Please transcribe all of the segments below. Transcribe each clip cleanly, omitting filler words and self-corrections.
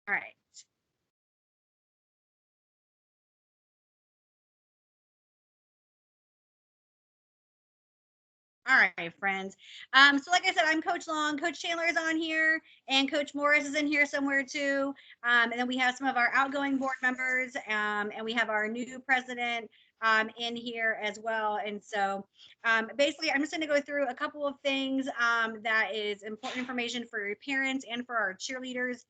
All right. All right, friends. So like I said, I'm Coach Long. Coach Chandler is on here, and Coach Morris is in here somewhere too. And then we have some of our outgoing board members, and we have our new president in here as well. And so basically, I'm just going to go through a couple of things that is important information for your parents and for our cheerleaders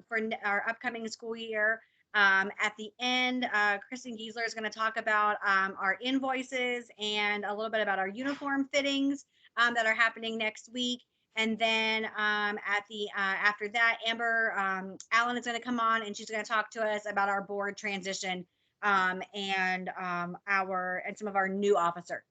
for our upcoming school year. At the end, Kristen Giesler is going to talk about our invoices and a little bit about our uniform fittings that are happening next week. And then at the after that, Amber Allen is going to come on and she's going to talk to us about our board transition and our and some of our new officers.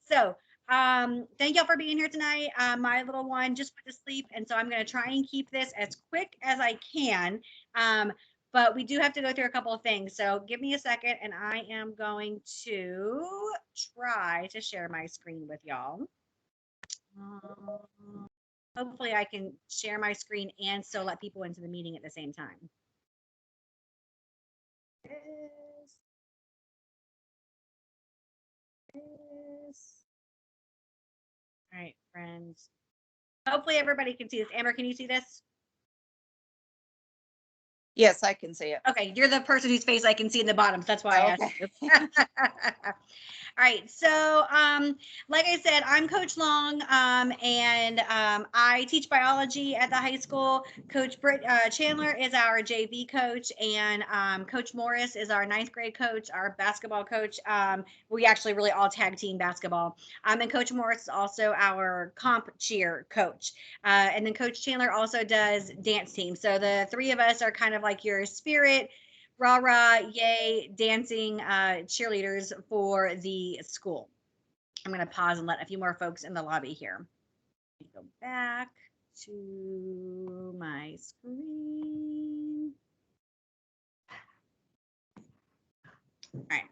So thank y'all for being here tonight. My little one just went to sleep, and so I'm going to try and keep this as quick as I can. But we do have to go through a couple of things. So give me a second, and I am going to try to share my screen with y'all. Hopefully I can share my screen and still let people into the meeting at the same time. All right, friends. Hopefully everybody can see this. Amber, can you see this? Yes, I can see it. Okay, you're the person whose face I can see in the bottom. So that's why I asked you. All right, so like I said, I'm Coach Long, and I teach biology at the high school. Coach Britt Chandler is our JV coach, and Coach Morris is our ninth grade coach, our basketball coach. We actually really all tag team basketball. And Coach Morris is also our comp cheer coach. And then Coach Chandler also does dance team. So the three of us are kind of like your spirit, rah rah, yay, dancing cheerleaders for the school. I'm going to pause and let a few more folks in the lobby here. Go back to my screen. All right.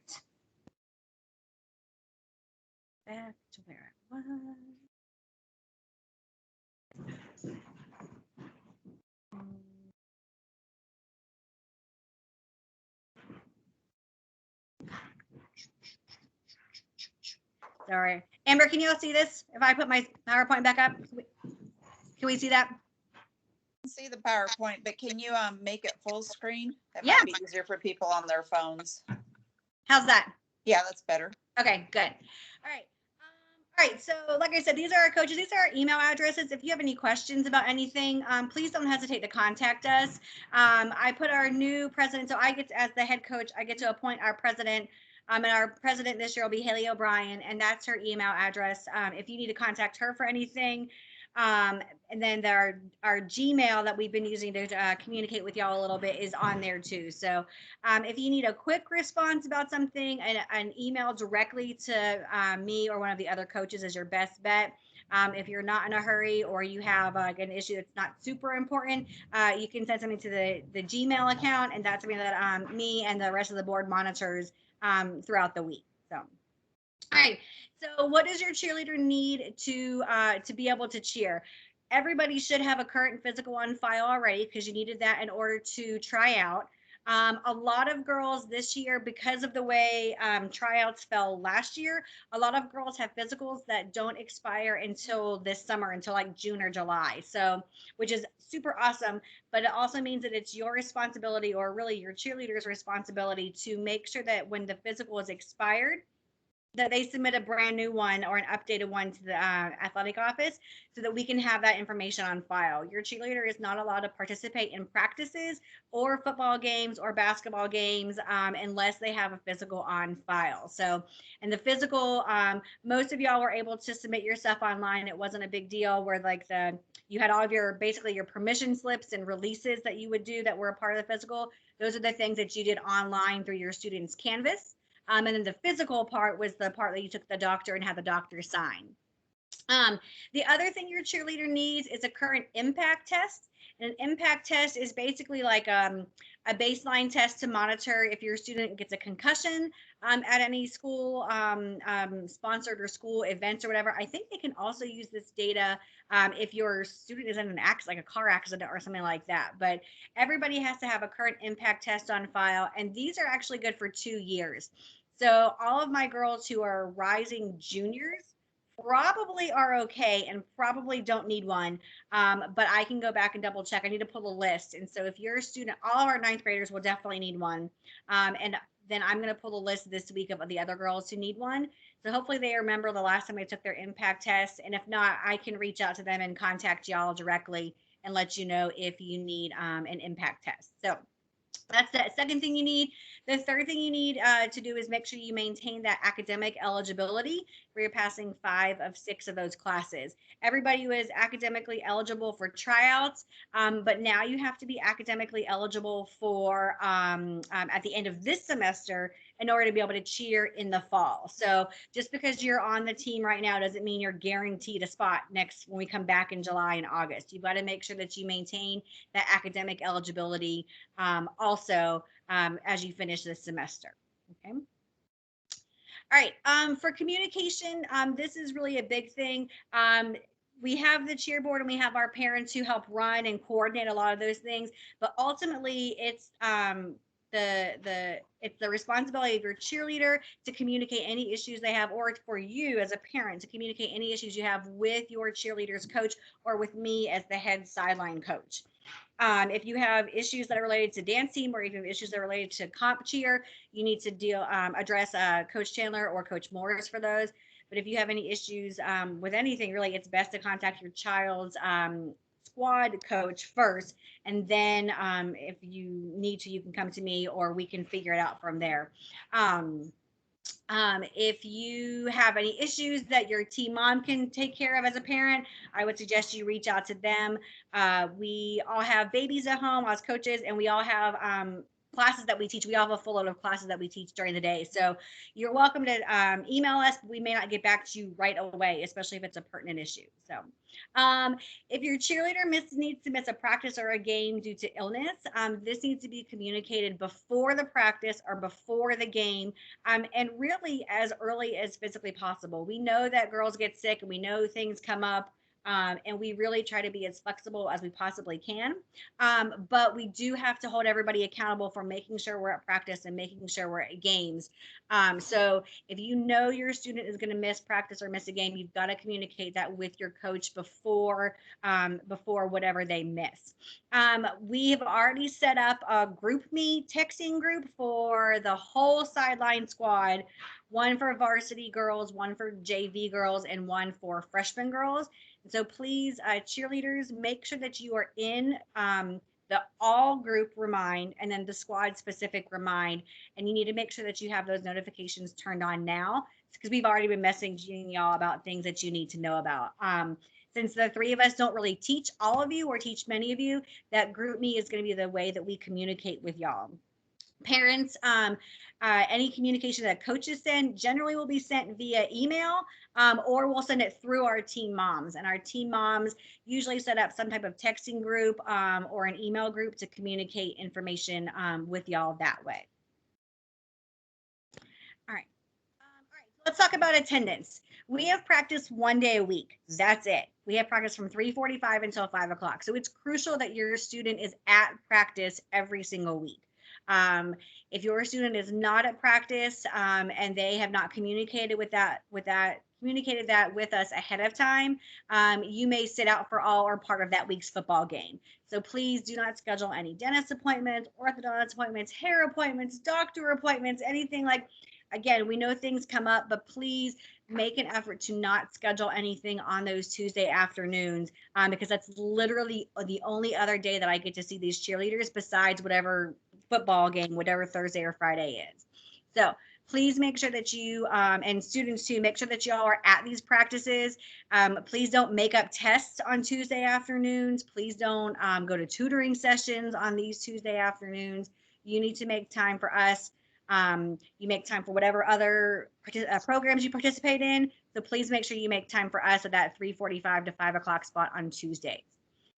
Back to where I was. Sorry. Amber, can you all see this? If I put my PowerPoint back up, can we see that? See the PowerPoint, but can you make it full screen? That Yeah. might be easier for people on their phones. How's that? Yeah, that's better. Okay, good. All right. All right, so like I said, these are our coaches. These are our email addresses. If you have any questions about anything, please don't hesitate to contact us. I put our new president, so I get to, as the head coach, I get to appoint our president. And our president this year will be Haley O'Brien, and that's her email address. If you need to contact her for anything, and then our Gmail that we've been using to communicate with y'all a little bit is on there too. So if you need a quick response about something, an email directly to me or one of the other coaches is your best bet. If you're not in a hurry or you have an issue that's not super important, you can send something to the Gmail account, and that's something that me and the rest of the board monitors throughout the week. So, all right. So, what does your cheerleader need to be able to cheer? Everybody should have a current physical on file already because you needed that in order to try out. A lot of girls this year, because of the way tryouts fell last year, a lot of girls have physicals that don't expire until this summer, until like June or July. So, which is super awesome, but it also means that it's your responsibility, or really your cheerleader's responsibility, to make sure that when the physical is expired, that they submit a brand new one or an updated one to the athletic office so that we can have that information on file. Your cheerleader is not allowed to participate in practices or football games or basketball games unless they have a physical on file. So, and the physical, most of y'all were able to submit your stuff online. It wasn't a big deal where like you had all of your basically your permission slips and releases that you would do that were a part of the physical. Those are the things that you did online through your student's Canvas. And then the physical part was the part that you took the doctor and had the doctor sign. The other thing your cheerleader needs is a current impact test. And an impact test is basically like a baseline test to monitor if your student gets a concussion at any school sponsored or school events or whatever. I think they can also use this data if your student is in an accident, like a car accident or something like that. But everybody has to have a current impact test on file, and these are actually good for 2 years. So all of my girls who are rising juniors probably are okay and probably don't need one. But I can go back and double check. I need to pull a list. And so if you're a student, all of our ninth graders will definitely need one. And then I'm going to pull a list this week of the other girls who need one. So hopefully they remember the last time they took their impact test. And if not, I can reach out to them and contact y'all directly and let you know if you need an impact test. So that's the second thing you need. The third thing you need to do is make sure you maintain that academic eligibility where you're passing 5 of 6 of those classes. Everybody was academically eligible for tryouts, but now you have to be academically eligible for at the end of this semester in order to be able to cheer in the fall. So just because you're on the team right now doesn't mean you're guaranteed a spot next when we come back in July and August. You've got to make sure that you maintain that academic eligibility also as you finish this semester. Okay. All right. For communication, this is really a big thing. We have the cheer board and we have our parents who help run and coordinate a lot of those things, but ultimately it's the responsibility of your cheerleader to communicate any issues they have, or for you as a parent to communicate any issues you have with your cheerleader's coach or with me as the head sideline coach. If you have issues that are related to dance team, or if you have issues that are related to comp cheer, you need to address Coach Chandler or Coach Morris for those. But if you have any issues with anything, really, it's best to contact your child's squad coach first, and then if you need to, you can come to me, or we can figure it out from there. If you have any issues that your team mom can take care of as a parent, I would suggest you reach out to them. We all have babies at home as coaches, and we all have classes that we teach. We all have a full load of classes that we teach during the day. So you're welcome to email us. We may not get back to you right away, especially if it's a pertinent issue. So if your cheerleader needs to miss a practice or a game due to illness, this needs to be communicated before the practice or before the game, and really as early as physically possible. We know that girls get sick and we know things come up. And we really try to be as flexible as we possibly can. But we do have to hold everybody accountable for making sure we're at practice and making sure we're at games. So if you know your student is going to miss practice or miss a game, you've got to communicate that with your coach before whatever they miss. We have already set up a group me texting group for the whole sideline squad, one for varsity girls, one for JV girls, and one for freshman girls. So please, cheerleaders, make sure that you are in the all group remind and then the squad specific remind. And you need to make sure that you have those notifications turned on now, because we've already been messaging y'all about things that you need to know about. Since the three of us don't really teach all of you or teach many of you, that group me is going to be the way that we communicate with y'all. Parents, any communication that coaches send generally will be sent via email, or we'll send it through our team moms. And our team moms usually set up some type of texting group or an email group to communicate information with y'all that way. All right. Let's talk about attendance. We have practice 1 day a week. That's it. We have practice from 3:45 until 5 o'clock. So it's crucial that your student is at practice every single week. If your student is not at practice and they have not communicated communicated that with us ahead of time, you may sit out for all or part of that week's football game. So please do not schedule any dentist appointments, orthodontist appointments, hair appointments, doctor appointments, anything like. Again, we know things come up, but please make an effort to not schedule anything on those Tuesday afternoons, because that's literally the only other day that I get to see these cheerleaders besides whatever football game, whatever Thursday or Friday is. So please make sure that you, and students too, make sure that y'all are at these practices. Please don't make up tests on Tuesday afternoons. Please don't go to tutoring sessions on these Tuesday afternoons. You need to make time for us. You make time for whatever other programs you participate in. So please make sure you make time for us at that 3:45 to 5 o'clock spot on Tuesdays.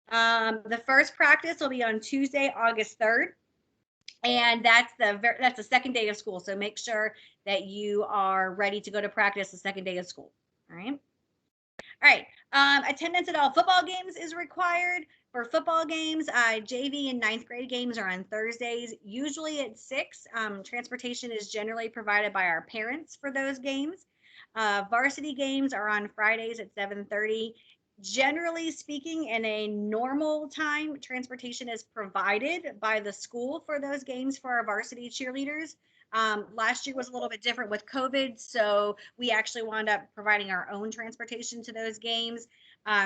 The first practice will be on Tuesday, August 3rd. And that's the second day of school. So make sure that you are ready to go to practice the second day of school. All right. All right. Attendance at all football games is required. For football games, JV and ninth grade games are on Thursdays, usually at 6. Transportation is generally provided by our parents for those games. Varsity games are on Fridays at 7:30. Generally speaking, in a normal time, transportation is provided by the school for those games for our varsity cheerleaders. Last year was a little bit different with COVID, so we actually wound up providing our own transportation to those games.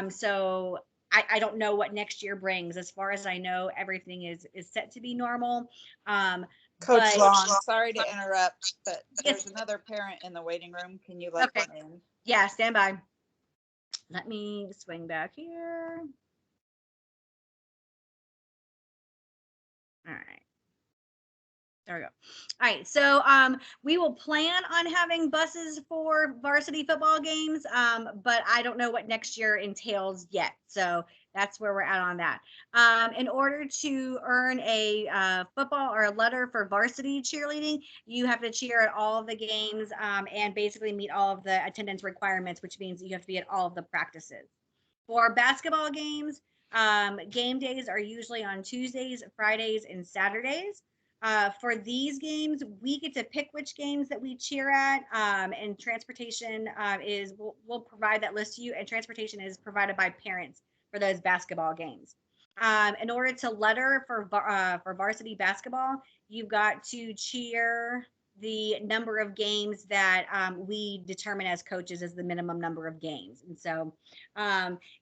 So I don't know what next year brings. As far as I know, everything is set to be normal. Coach But Long, sorry to interrupt, but yes, there's another parent in the waiting room. Can you let okay, them in? yeah, stand by. Let me swing back here. All right. There we go. All right. So we will plan on having buses for varsity football games, but I don't know what next year entails yet. So that's where we're at on that. In order to earn a football or a letter for varsity cheerleading, you have to cheer at all of the games and basically meet all of the attendance requirements, which means you have to be at all of the practices. For basketball games, game days are usually on Tuesdays, Fridays, and Saturdays. For these games, we get to pick which games that we cheer at, and transportation we'll provide that list to you, and transportation is provided by parents for those basketball games. In order to letter for varsity basketball, you've got to cheer the number of games that we determine as coaches as the minimum number of games. And so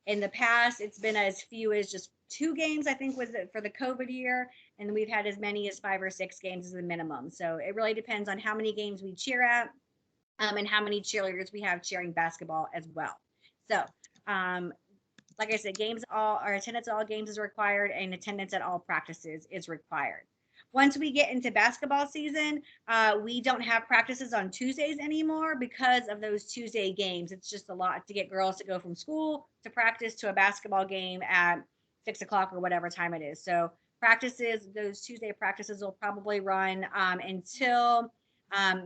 in the past, it's been as few as just 2 games, I think, was it for the COVID year, and we've had as many as 5 or 6 games as the minimum. So it really depends on how many games we cheer at, and how many cheerleaders we have cheering basketball as well. So, like I said, games all or attendance at all games is required, and attendance at all practices is required. Once we get into basketball season, we don't have practices on Tuesdays anymore because of those Tuesday games. It's just a lot to get girls to go from school to practice to a basketball game at 6 o'clock or whatever time it is. So practices, those Tuesday practices will probably run until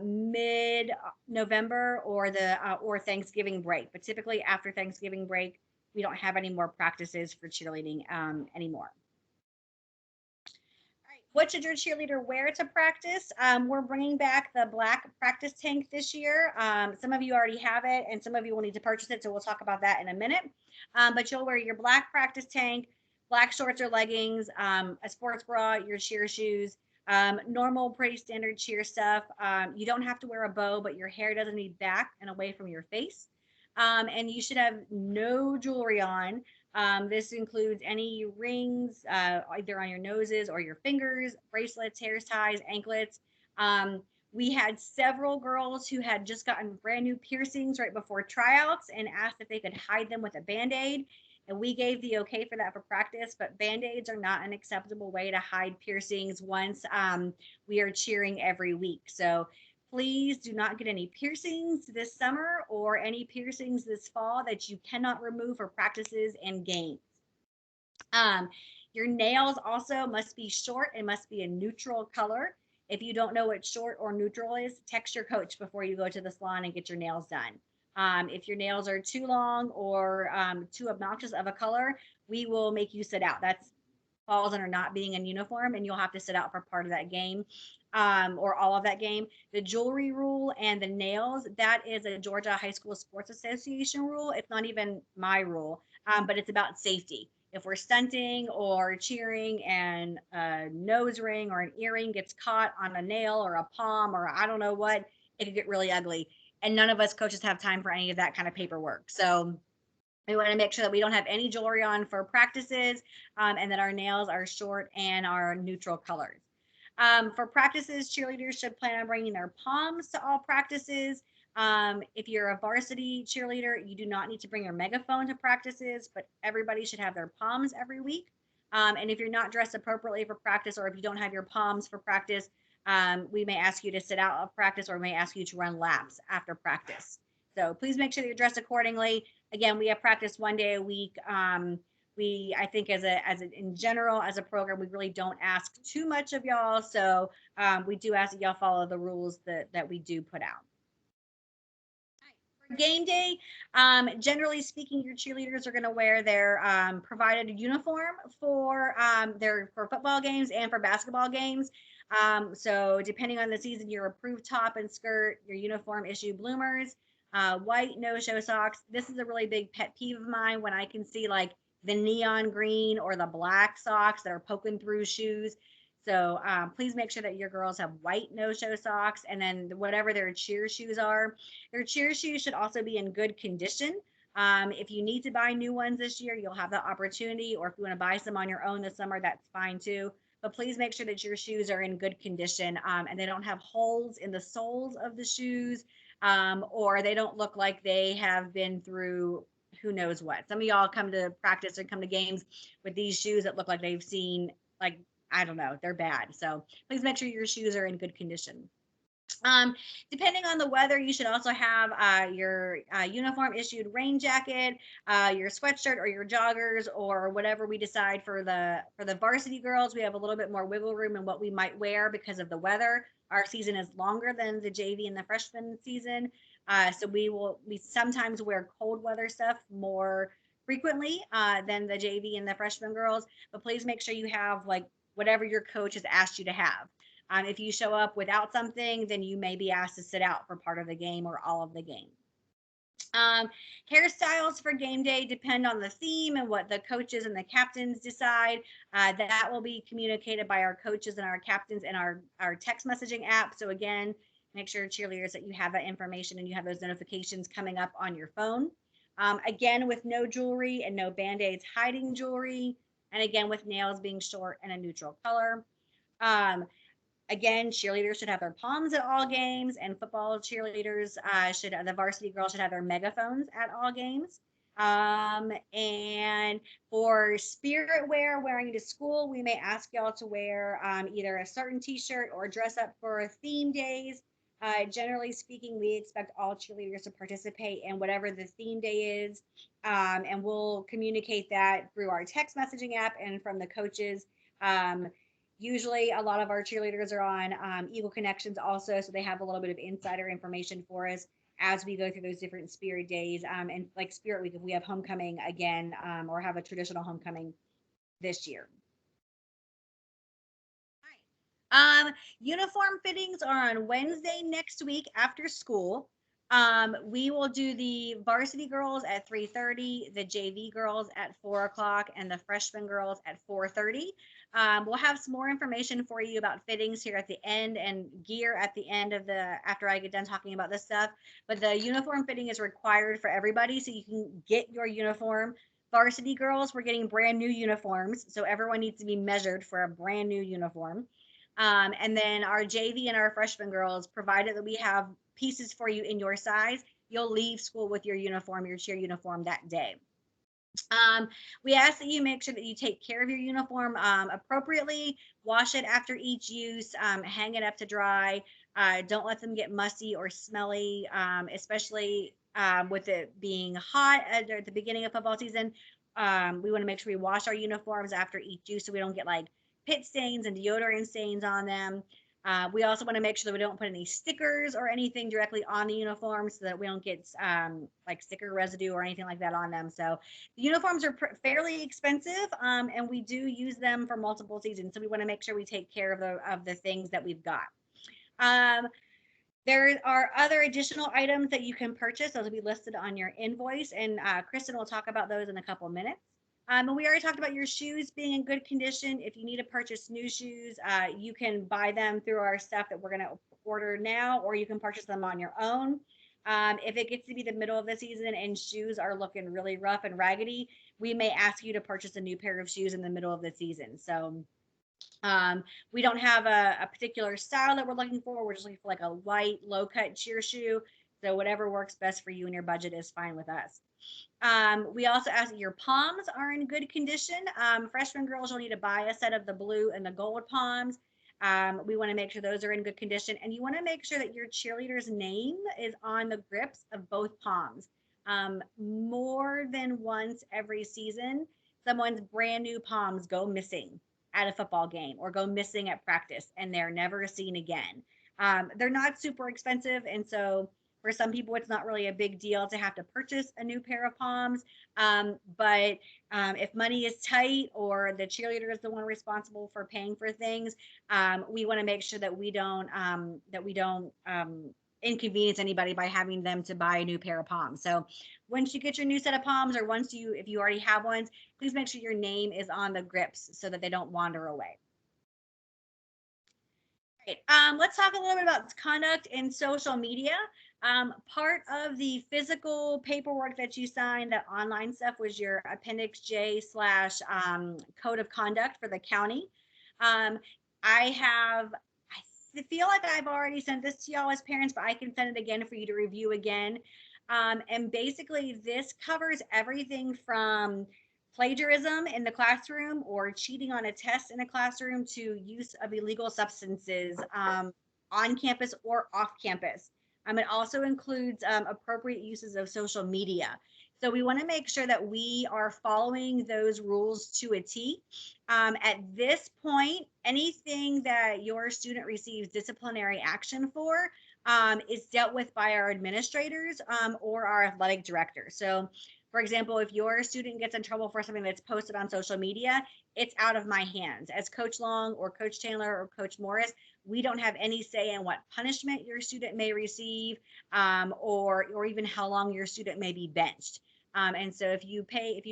mid November or Thanksgiving break. But typically after Thanksgiving break, we don't have any more practices for cheerleading anymore. All right, what should your cheerleader wear to practice? We're bringing back the black practice tank this year. Some of you already have it, and some of you will need to purchase it, so we'll talk about that in a minute. But you'll wear your black practice tank, black shorts or leggings, a sports bra, your cheer shoes, normal, pretty standard cheer stuff. You don't have to wear a bow, but your hair doesn't need back and away from your face. And you should have no jewelry on. This includes any rings, either on your noses or your fingers, bracelets, hair ties, anklets. We had several girls who had just gotten brand new piercings right before tryouts and asked if they could hide them with a band-aid. And we gave the okay for that for practice, but band-aids are not an acceptable way to hide piercings once we are cheering every week. So please do not get any piercings this summer or any piercings this fall that you cannot remove for practices and games. Um, your nails also must be short and must be a neutral color. If you don't know what short or neutral is, text your coach before you go to the salon and get your nails done. If your nails are too long or too obnoxious of a color, we will make you sit out. That's falls under not being in uniform, and you'll have to sit out for part of that game or all of that game. The jewelry rule and the nails, that is a Georgia High School Sports Association rule. It's not even my rule, but it's about safety. If we're stunting or cheering and a nose ring or an earring gets caught on a nail or a palm or I don't know what, it could get really ugly. And none of us coaches have time for any of that kind of paperwork. So we want to make sure that we don't have any jewelry on for practices, and that our nails are short and are neutral colors. For practices, cheerleaders should plan on bringing their palms to all practices. If you're a varsity cheerleader, you do not need to bring your megaphone to practices, but everybody should have their palms every week. And if you're not dressed appropriately for practice, or if you don't have your palms for practice, we may ask you to sit out of practice or may ask you to run laps after practice. So please make sure that you're dressed accordingly. Again, we have practice one day a week. I think in general, as a program, we really don't ask too much of y'all. So we do ask that y'all follow the rules that we do put out. Game day, generally speaking, your cheerleaders are going to wear their provided uniform for for football games and for basketball games. So depending on the season, your approved top and skirt, your uniform issue bloomers, white no-show socks. This is a really big pet peeve of mine when I can see like the neon green or the black socks that are poking through shoes. So please make sure that your girls have white no-show socks, and then whatever their cheer shoes are. Their cheer shoes should also be in good condition. If you need to buy new ones this year, you'll have the opportunity, or if you want to buy some on your own this summer, that's fine too. But please make sure that your shoes are in good condition, and they don't have holes in the soles of the shoes, or they don't look like they have been through who knows what. Some of y'all come to practice or come to games with these shoes that look like they've seen, like, I don't know, they're bad. So please make sure your shoes are in good condition. Um, Depending on the weather, you should also have your uniform issued rain jacket, your sweatshirt or your joggers, or whatever we decide for the varsity girls. We have a little bit more wiggle room in what we might wear because of the weather. Our season is longer than the JV and the freshman season, so we sometimes wear cold weather stuff more frequently than the JV and the freshman girls. But please make sure you have like whatever your coach has asked you to have. If you show up without something, then you may be asked to sit out for part of the game or all of the game. Um, Hairstyles for game day depend on the theme and what the coaches and the captains decide. That will be communicated by our coaches and our captains in our text messaging app. So again, make sure cheerleaders that you have that information and you have those notifications coming up on your phone. Again, with no jewelry and no band-aids hiding jewelry. And again, with nails being short and a neutral color. Again, cheerleaders should have their palms at all games, and football cheerleaders the varsity girls should have their megaphones at all games. And for spirit wear, wearing to school, we may ask y'all to wear either a certain t-shirt or dress up for theme days. Generally speaking, we expect all cheerleaders to participate in whatever the theme day is, and we'll communicate that through our text messaging app and from the coaches. Usually, a lot of our cheerleaders are on Eagle Connections also, so they have a little bit of insider information for us as we go through those different spirit days. And like Spirit Week, if we have homecoming again, or have a traditional homecoming this year. Uniform fittings are on Wednesday next week after school. We will do the varsity girls at 3:30, the JV girls at 4 o'clock, and the freshman girls at 4:30. We'll have some more information for you about fittings here at the end and gear at the end of after I get done talking about this stuff. But the uniform fitting is required for everybody, so you can get your uniform. Varsity girls, we're getting brand new uniforms, so everyone needs to be measured for a brand new uniform. And then our JV and our freshman girls, provided that we have pieces for you in your size, you'll leave school with your uniform, your cheer uniform that day. We ask that you make sure that you take care of your uniform appropriately, wash it after each use, hang it up to dry. Don't let them get musty or smelly, especially with it being hot at the beginning of football season. We want to make sure we wash our uniforms after each use so we don't get like pit stains and deodorant stains on them. We also want to make sure that we don't put any stickers or anything directly on the uniforms so that we don't get like sticker residue or anything like that on them. So the uniforms are fairly expensive, and we do use them for multiple seasons. So we want to make sure we take care of the things that we've got. There are other additional items that you can purchase. Those will be listed on your invoice, and Kristen will talk about those in a couple of minutes. And we already talked about your shoes being in good condition. If you need to purchase new shoes, you can buy them through our stuff that we're going to order now, or you can purchase them on your own. If it gets to be the middle of the season and shoes are looking really rough and raggedy, we may ask you to purchase a new pair of shoes in the middle of the season. So we don't have a particular style that we're looking for. We're just looking for like a light, low cut cheer shoe. So whatever works best for you and your budget is fine with us. We also ask that your palms are in good condition. Freshman girls will need to buy a set of the blue and the gold palms. We want to make sure those are in good condition, and you want to make sure that your cheerleader's name is on the grips of both palms. More than once every season, someone's brand new palms go missing at a football game or go missing at practice and they're never seen again. They're not super expensive. And so for some people, it's not really a big deal to have to purchase a new pair of palms. But if money is tight or the cheerleader is the one responsible for paying for things, we want to make sure that we don't inconvenience anybody by having them to buy a new pair of palms. So once you get your new set of palms, or if you already have ones, please make sure your name is on the grips so that they don't wander away. Right. Let's talk a little bit about conduct in social media. Part of the physical paperwork that you signed, that online stuff, was your Appendix J slash code of conduct for the county. Um, I feel like I've already sent this to y'all as parents, but I can send it again for you to review again. And basically, this covers everything from plagiarism in the classroom or cheating on a test in a classroom to use of illegal substances on campus or off campus. It also includes appropriate uses of social media. So we want to make sure that we are following those rules to a T. At this point, anything that your student receives disciplinary action for is dealt with by our administrators or our athletic director. So for example, if your student gets in trouble for something that's posted on social media, it's out of my hands. As Coach Long or Coach Chandler or Coach Morris, we don't have any say in what punishment your student may receive or even how long your student may be benched. And so if you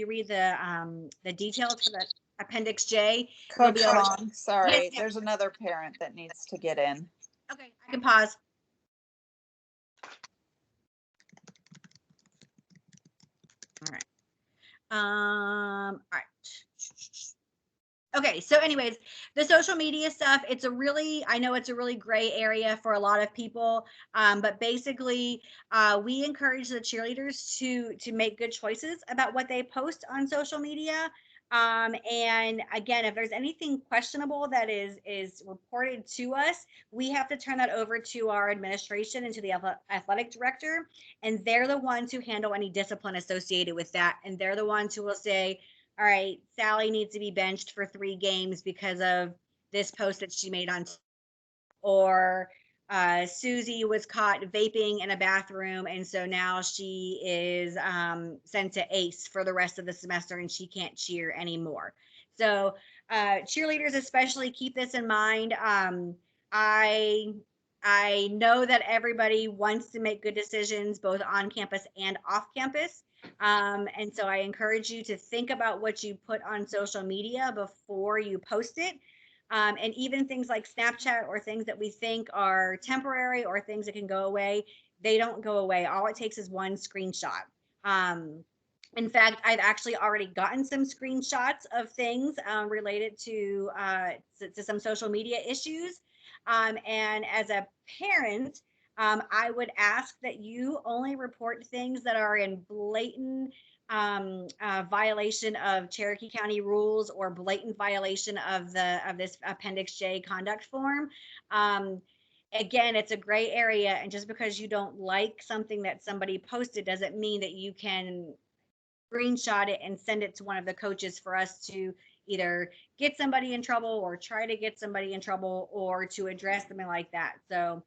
read the details for the Appendix J, you'll be Coach able to. Long, sorry, Yes, there's another parent that needs to get in. okay, I can pause. All right. All right. Okay, so anyways, the social media stuff, I know it's a really gray area for a lot of people, but basically, we encourage the cheerleaders to make good choices about what they post on social media. And again, if there's anything questionable that is reported to us, we have to turn that over to our administration and to the athletic director, and they're the ones who handle any discipline associated with that, and they're the ones who will say, all right, Sally needs to be benched for 3 games because of this post that she made on, or Susie was caught vaping in a bathroom, and so now she is sent to ACE for the rest of the semester, and she can't cheer anymore. So cheerleaders especially keep this in mind. I I know that everybody wants to make good decisions both on campus and off campus. And so I encourage you to think about what you put on social media before you post it. And even things like Snapchat or things that we think are temporary or things that can go away, they don't go away. All it takes is one screenshot. Um, in fact, I've actually already gotten some screenshots of things related to some social media issues. And as a parent, I would ask that you only report things that are in blatant violation of Cherokee County rules or blatant violation of this Appendix J conduct form. Again, it's a gray area, and just because you don't like something that somebody posted doesn't mean that you can screenshot it and send it to one of the coaches for us to either get somebody in trouble or try to get somebody in trouble or to address something like that. So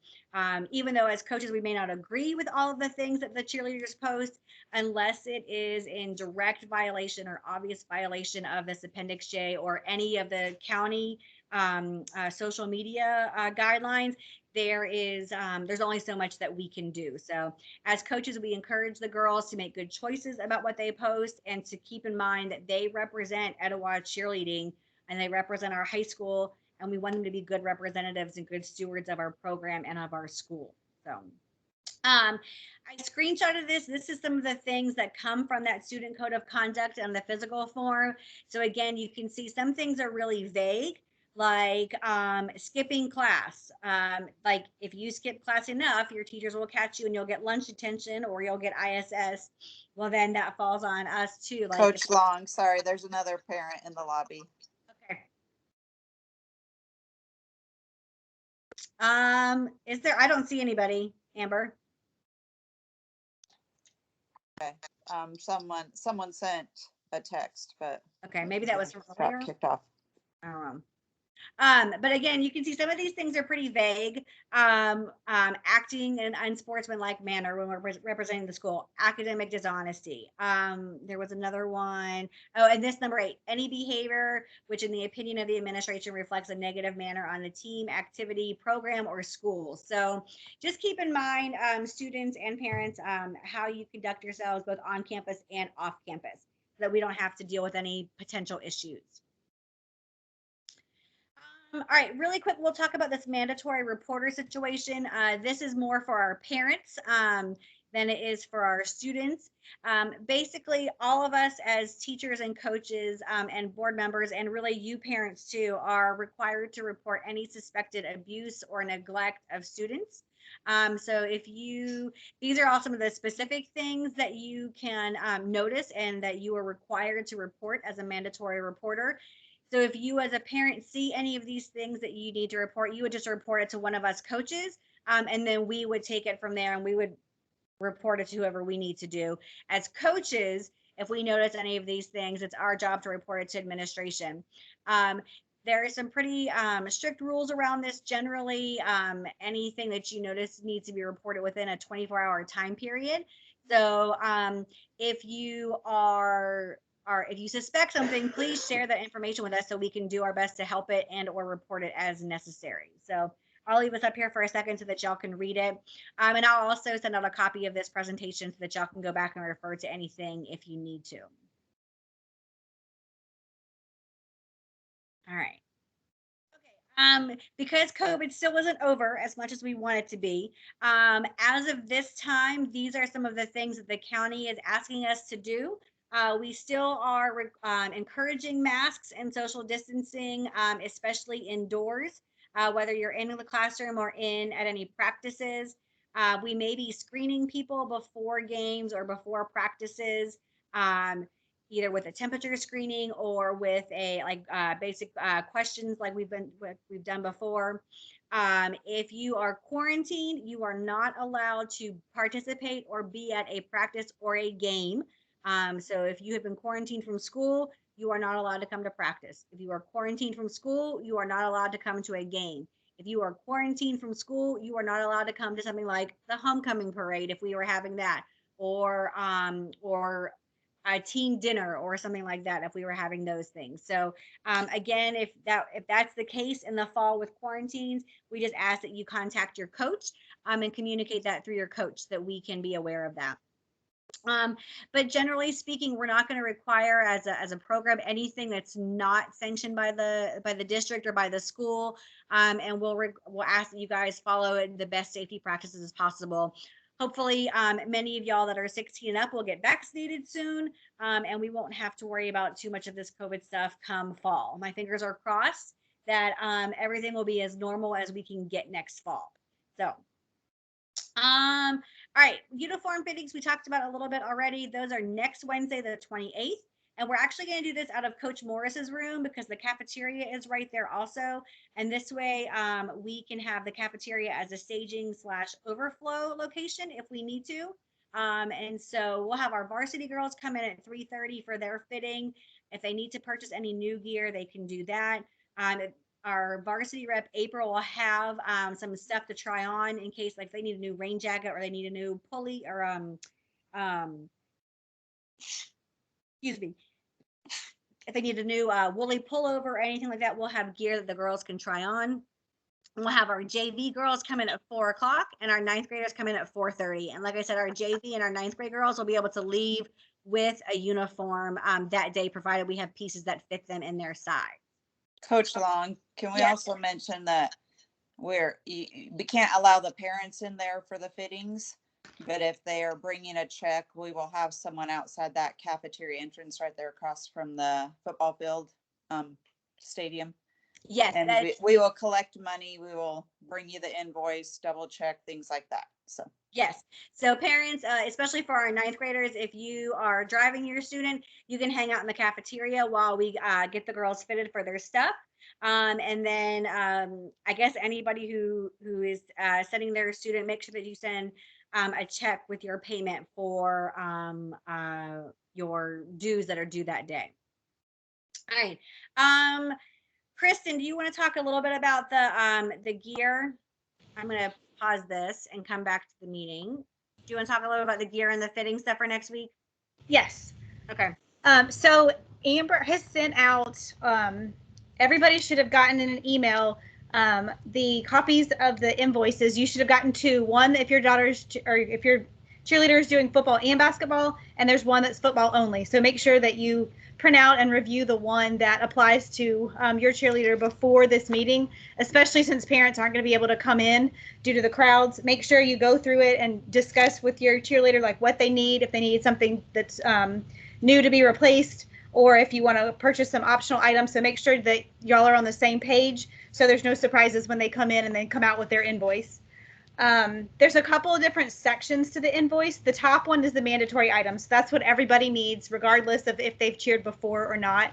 even though as coaches we may not agree with all of the things that the cheerleaders post, unless it is in direct violation or obvious violation of this Appendix J or any of the county social media guidelines, there's only so much that we can do. So as coaches, we encourage the girls to make good choices about what they post and to keep in mind that they represent Etowah cheerleading and they represent our high school, and we want them to be good representatives and good stewards of our program and of our school. So I screenshotted this. This is some of the things that come from that student code of conduct on the physical form. So again, you can see some things are really vague, like skipping class. Like if you skip class enough, your teachers will catch you and you'll get lunch detention or you'll get ISS. Well, then that falls on us too. Like Coach Long, sorry, there's another parent in the lobby. okay. Is there? I don't see anybody, Amber. Okay. Someone sent a text, but Okay, maybe that was from got earlier. kicked off. I don't know. But again, you can see some of these things are pretty vague. Acting in an unsportsmanlike manner when we're representing the school, academic dishonesty. There was another one. Oh, and this number 8, any behavior which, in the opinion of the administration, reflects a negative manner on the team, activity, program, or school. So just keep in mind, students and parents, how you conduct yourselves both on campus and off campus, so that we don't have to deal with any potential issues. All right, really quick, we'll talk about this mandatory reporter situation. This is more for our parents than it is for our students. Basically, all of us as teachers and coaches and board members, and really you parents too, are required to report any suspected abuse or neglect of students. So these are all some of the specific things that you can notice and that you are required to report as a mandatory reporter. So if you as a parent see any of these things that you need to report, you would just report it to one of us coaches. And then we would take it from there and we would report it to whoever we need to do. As coaches, if we notice any of these things, it's our job to report it to administration. There are some pretty strict rules around this. Generally, anything that you notice needs to be reported within a 24-hour time period. So if you if you suspect something, please share that information with us so we can do our best to help it and or report it as necessary. So I'll leave this up here for a second so that y'all can read it. And I'll also send out a copy of this presentation so that y'all can go back and refer to anything if you need to. All right. Because COVID still isn't over as much as we want it to be, as of this time, these are some of the things that the county is asking us to do. We still are encouraging masks and social distancing, especially indoors, whether you're in the classroom or in at any practices. We may be screening people before games or before practices. Either with a temperature screening or with a basic questions like we've done before. If you are quarantined, you are not allowed to participate or be at a practice or a game. So if you have been quarantined from school, you are not allowed to come to practice. If you are quarantined from school, you are not allowed to come to a game. If you are quarantined from school, you are not allowed to come to something like the homecoming parade if we were having that, or a team dinner or something like that if we were having those things. So again, if that's the case in the fall with quarantines, we just ask that you contact your coach and communicate that through your coach so that we can be aware of that. But generally speaking, we're not going to require as a program anything that's not sanctioned by the district or by the school, and we'll ask that you guys follow the best safety practices as possible. Hopefully, many of y'all that are 16 and up will get vaccinated soon, and we won't have to worry about too much of this COVID stuff come fall. My fingers are crossed that everything will be as normal as we can get next fall. So. All right, uniform fittings we talked about a little bit already. Those are next Wednesday, the 28th. And we're actually going to do this out of Coach Morris's room because the cafeteria is right there also. And this way we can have the cafeteria as a staging / overflow location if we need to. And so we'll have our varsity girls come in at 3:30 for their fitting. If they need to purchase any new gear, they can do that. Our varsity rep April will have some stuff to try on in case like they need a new rain jacket or they need a new pulley or excuse me, if they need a new woolly pullover or anything like that, we'll have gear that the girls can try on. And we'll have our JV girls come in at 4:00 and our 9th graders come in at 4:30. And like I said, our JV and our 9th grade girls will be able to leave with a uniform that day, provided we have pieces that fit them in their size. Coach Long, can we Yes. also mention that we can't allow the parents in there for the fittings, but if they are bringing a check, we will have someone outside that cafeteria entrance right there across from the football field stadium. Yes, and we will collect money. We will bring you the invoice, double check, things like that. So yes. So parents, especially for our 9th graders, if you are driving your student, you can hang out in the cafeteria while we get the girls fitted for their stuff. And then I guess anybody who is sending their student, make sure that you send a check with your payment for your dues that are due that day. All right. Kristen, do you want to talk a little bit about the gear? I'm going to pause this and come back to the meeting. Do you want to talk a little about the gear and the fitting stuff for next week? Yes. Okay. So Amber has sent out, everybody should have gotten in an email the copies of the invoices. You should have gotten two. One if your daughter's or if your cheerleader is doing football and basketball, and there's one that's football only. So make sure that you print out and review the one that applies to your cheerleader before this meeting, especially since parents aren't going to be able to come in due to the crowds. Make sure you go through it and discuss with your cheerleader like what they need, if they need something that's new to be replaced, or if you want to purchase some optional items. So make sure that y'all are on the same page so there's no surprises when they come in and then come out with their invoice. There's a couple of different sections to the invoice. The top one is the mandatory items. That's what everybody needs, regardless of if they've cheered before or not.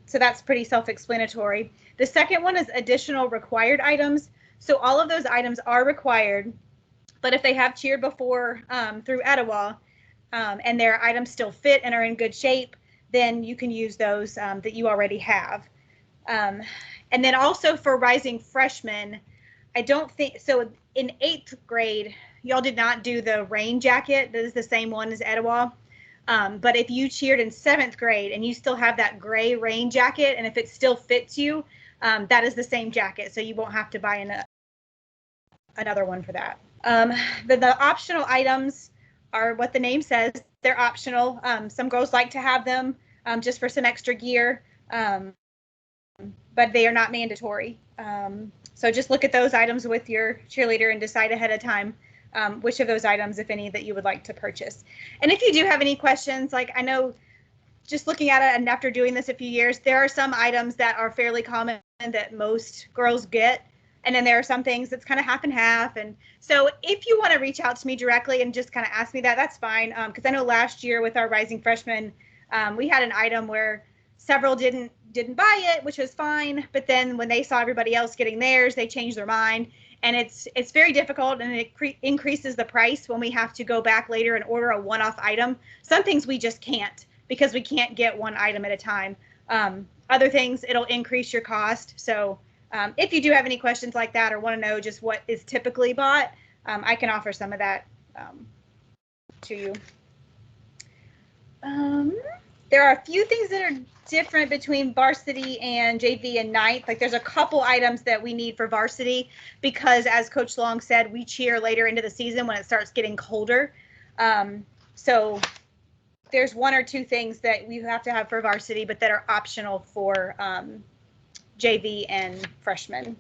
So that's pretty self-explanatory. The second one is additional required items. So all of those items are required, but if they have cheered before through Etowah, and their items still fit and are in good shape, then you can use those that you already have. And then also for rising freshmen, I don't think, so in 8th grade, y'all did not do the rain jacket. That is the same one as Etowah. But if you cheered in 7th grade and you still have that gray rain jacket, and if it still fits you, that is the same jacket. So you won't have to buy another one for that. The optional items are what the name says. They're optional. Some girls like to have them just for some extra gear, but they are not mandatory. So just look at those items with your cheerleader and decide ahead of time which of those items, if any, that you would like to purchase. And if you do have any questions, like I know just looking at it and after doing this a few years, there are some items that are fairly common that most girls get. And then there are some things that's kind of half and half. And so if you want to reach out to me directly and just kind of ask me that, that's fine. Because I know last year with our rising freshmen, we had an item where several didn't buy it, which was fine. But then when they saw everybody else getting theirs, they changed their mind. And it's very difficult, and it increases the price when we have to go back later and order a one-off item. Some things we just can't, because we can't get one item at a time. Other things, it'll increase your cost. So if you do have any questions like that or want to know just what is typically bought, I can offer some of that to you. There are a few things that are different between varsity and JV and ninth. Like there's a couple items that we need for varsity because, as Coach Long said, we cheer later into the season when it starts getting colder. So there's one or two things that we have to have for varsity, but that are optional for JV and freshmen.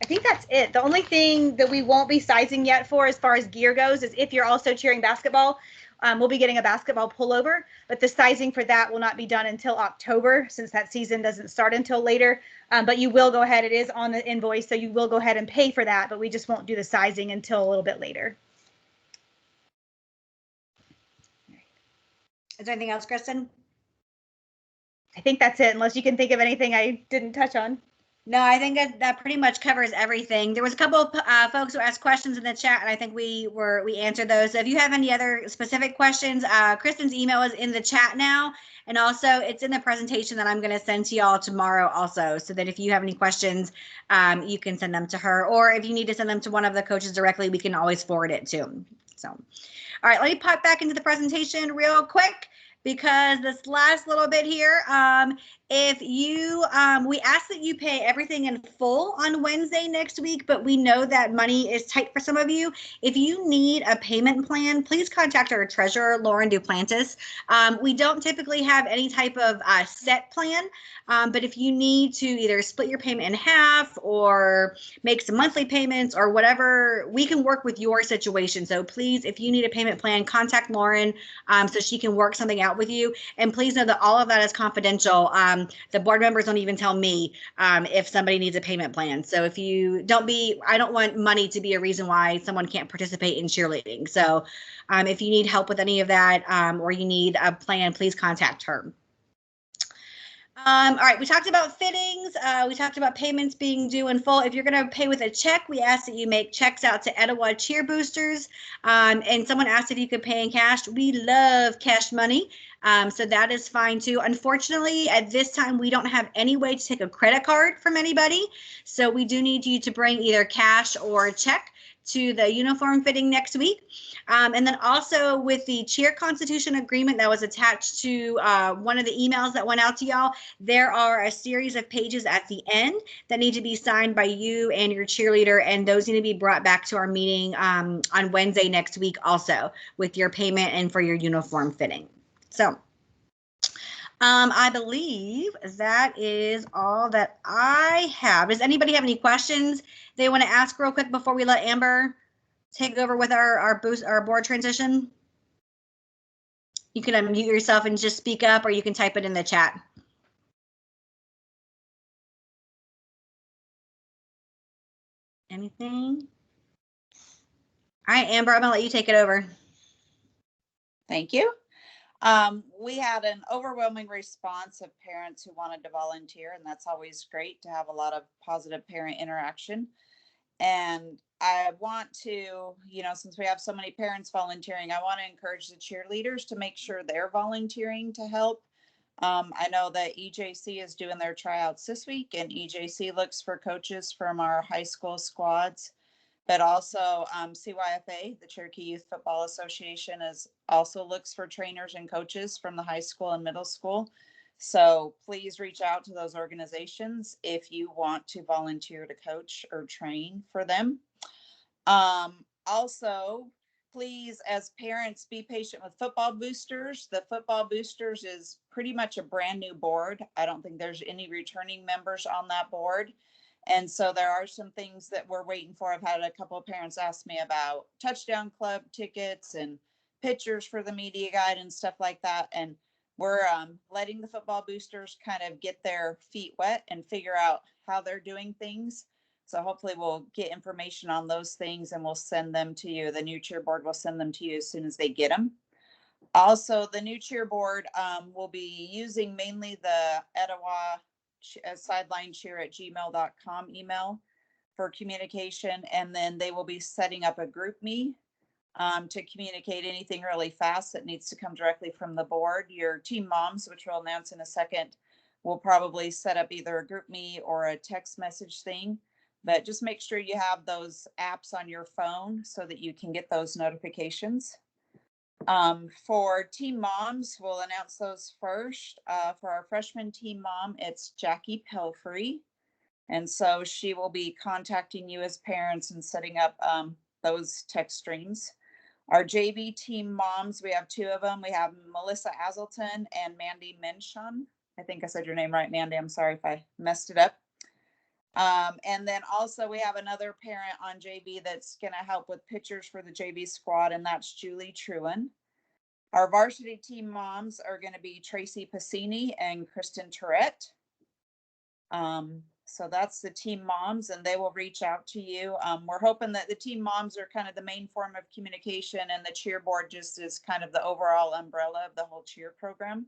I think that's it. The only thing that we won't be sizing yet for as far as gear goes is if you're also cheering basketball, we'll be getting a basketball pullover, but the sizing for that will not be done until October since that season doesn't start until later. But you will go ahead. It is on the invoice, so you will go ahead and pay for that, but we just won't do the sizing until a little bit later. Is there anything else, Kristen? I think that's it, unless you can think of anything I didn't touch on. No, I think that pretty much covers everything. There was a couple of folks who asked questions in the chat, and I think we answered those. So if you have any other specific questions, Kristen's email is in the chat now, and also it's in the presentation that I'm going to send to y'all tomorrow also, so that if you have any questions, you can send them to her, or if you need to send them to one of the coaches directly, we can always forward it to. So, all right, let me pop back into the presentation real quick, because this last little bit here, if you, we ask that you pay everything in full on Wednesday next week, but we know that money is tight for some of you. If you need a payment plan, please contact our treasurer, Lauren Duplantis. We don't typically have any type of set plan, but if you need to either split your payment in half or make some monthly payments or whatever, we can work with your situation. So please, if you need a payment plan, contact Lauren so she can work something out with you. And please know that all of that is confidential. The board members don't even tell me if somebody needs a payment plan. So if you I don't want money to be a reason why someone can't participate in cheerleading. So if you need help with any of that or you need a plan, please contact her. All right, we talked about fittings. We talked about payments being due in full. If you're going to pay with a check, we ask that you make checks out to Etowah Cheer Boosters. And someone asked if you could pay in cash. We love cash money. So that is fine too. Unfortunately, at this time, we don't have any way to take a credit card from anybody. So we do need you to bring either cash or a check to the uniform fitting next week. And then also with the cheer constitution agreement that was attached to one of the emails that went out to y'all, there are a series of pages at the end that need to be signed by you and your cheerleader, and those need to be brought back to our meeting on Wednesday next week also with your payment and for your uniform fitting. So I believe that is all that I have. Does anybody have any questions they want to ask real quick before we let Amber take over with our board transition? You can unmute yourself and just speak up, or you can type it in the chat. Anything? All right, Amber, I'm gonna let you take it over. Thank you. We had an overwhelming response of parents who wanted to volunteer, and that's always great to have a lot of positive parent interaction. And I want to, since we have so many parents volunteering, I want to encourage the cheerleaders to make sure they're volunteering to help. I know that EJC is doing their tryouts this week, and EJC looks for coaches from our high school squads. But also CYFA, the Cherokee Youth Football Association, also looks for trainers and coaches from the high school and middle school. So please reach out to those organizations if you want to volunteer to coach or train for them. Also, please, as parents, be patient with Football Boosters. The Football Boosters is pretty much a brand new board. I don't think there's any returning members on that board. And so there are some things that we're waiting for. I've had a couple of parents ask me about touchdown club tickets and pictures for the media guide and stuff like that. And we're letting the Football Boosters kind of get their feet wet and figure out how they're doing things. So hopefully we'll get information on those things and we'll send them to you. The new cheer board will send them to you as soon as they get them. Also, the new cheer board will be using mainly the Etowah Sideline Cheer at gmail.com email for communication. And then they will be setting up a group me to communicate anything really fast that needs to come directly from the board. Your team moms, which we'll announce in a second, will probably set up either a group me or a text message thing. But just make sure you have those apps on your phone so that you can get those notifications. For team moms, we'll announce those first. For our freshman team mom, it's Jackie Pelfrey. And so she will be contacting you as parents and setting up those text streams. Our JV team moms, we have two of them. We have Melissa Azelton and Mandy Menshon. I think I said your name right, Mandy. I'm sorry if I messed it up. And then also we have another parent on JV that's going to help with pictures for the JV squad, and that's Julie Truen. Our varsity team moms are going to be Tracy Passini and Kristen Tourette. So that's the team moms, and they will reach out to you. We're hoping that the team moms are kind of the main form of communication, and the cheer board just is kind of the overall umbrella of the whole cheer program.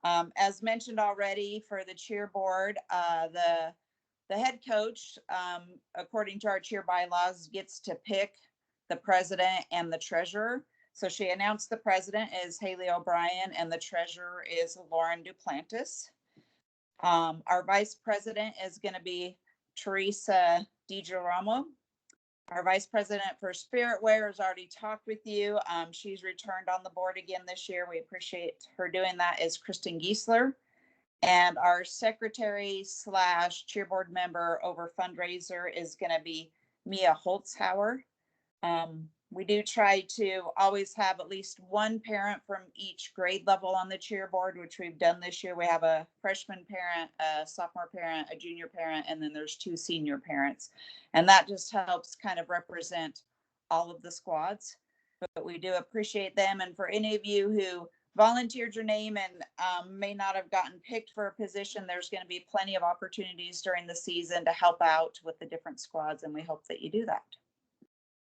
As mentioned already, for the cheer board, the head coach, according to our cheer bylaws, gets to pick the president and the treasurer. So she announced the president is Haley O'Brien and the treasurer is Lauren Duplantis. Our vice president is going to be Teresa DiGirolamo. Our vice president for Spirit Wear has already talked with you. She's returned on the board again this year. We appreciate her doing that, is Kristen Giesler. And our secretary / cheerboard member over fundraiser is going to be Mia Holtzhauer. We do try to always have at least one parent from each grade level on the cheer board, which we've done this year. We have a freshman parent, a sophomore parent, a junior parent, and then there's 2 senior parents. And that just helps kind of represent all of the squads. But we do appreciate them. And for any of you who volunteered your name and may not have gotten picked for a position, there's going to be plenty of opportunities during the season to help out with the different squads, and we hope that you do that.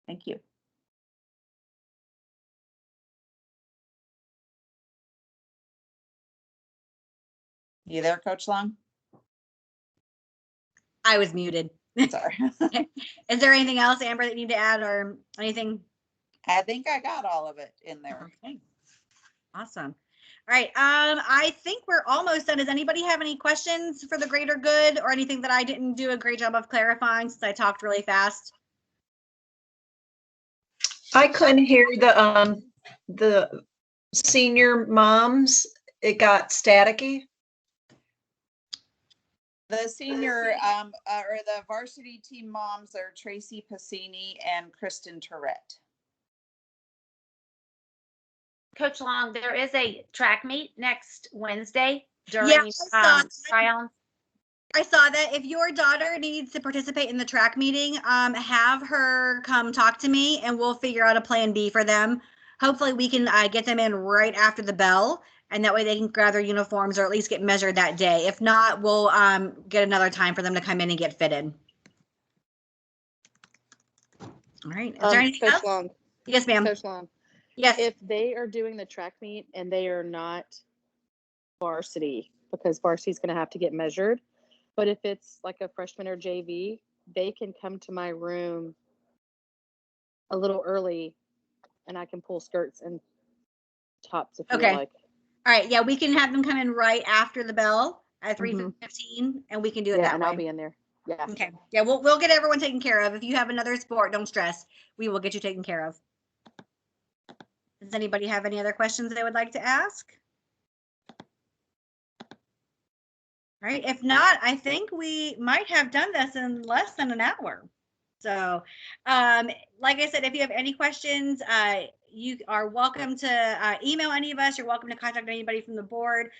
Thank you. You there, Coach Long? I was muted. Sorry. Is there anything else, Amber, that you need to add or anything? I think I got all of it in there. Okay. Awesome. All right. I think we're almost done. Does anybody have any questions for the greater good or anything that I didn't do a great job of clarifying since I talked really fast? I couldn't hear the senior moms. It got staticky. The senior or the varsity team moms are Tracy Passini and Kristen Tourette. Coach Long, there is a track meet next Wednesday during Yeah, try-ons. I saw that. If your daughter needs to participate in the track meeting, have her come talk to me and we'll figure out a plan B for them. Hopefully we can get them in right after the bell, and that way they can grab their uniforms or at least get measured that day. If not, we'll get another time for them to come in and get fitted. All right. Is there anything Coach else? Long. Yes, ma'am. Coach Long. Yes. If they are doing the track meet and they are not varsity, because varsity is going to have to get measured, but if it's like a freshman or JV, they can come to my room a little early and I can pull skirts and tops if you Okay. like. All right. Yeah, we can have them come in right after the bell at 3:15, and we can do it that and way. I'll be in there. Yeah. Okay. Yeah, we'll get everyone taken care of. If you have another sport, don't stress. We will get you taken care of. Does anybody have any other questions they would like to ask? All right. If not, I think we might have done this in less than an hour. So, like I said, if you have any questions, you are welcome to email any of us. You're welcome to contact anybody from the board.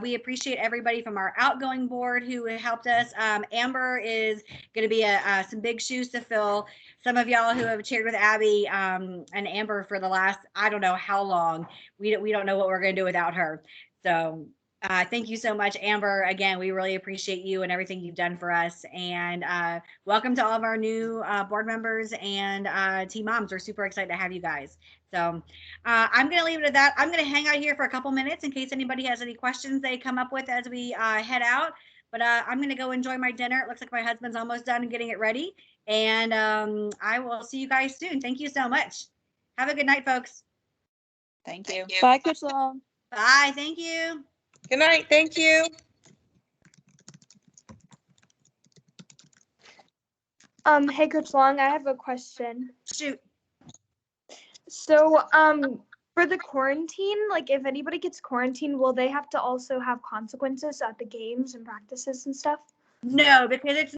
We appreciate everybody from our outgoing board who helped us. Amber is going to be some big shoes to fill. Some of y'all who have cheered with Abby and Amber for the last, I don't know how long. We don't know what we're going to do without her. So thank you so much, Amber. Again, we really appreciate you and everything you've done for us. And welcome to all of our new board members and team moms. We're super excited to have you guys. So I'm going to leave it at that. I'm going to hang out here for a couple minutes in case anybody has any questions they come up with as we head out. But I'm going to go enjoy my dinner. It looks like my husband's almost done getting it ready. And I will see you guys soon. Thank you so much. Have a good night, folks. Thank you. Bye, Coach Long. Bye. Thank you. Good night. Thank you. Hey, Coach Long, I have a question. Shoot. So, for the quarantine, like if anybody gets quarantined, will they have to also have consequences at the games and practices and stuff? No, because it's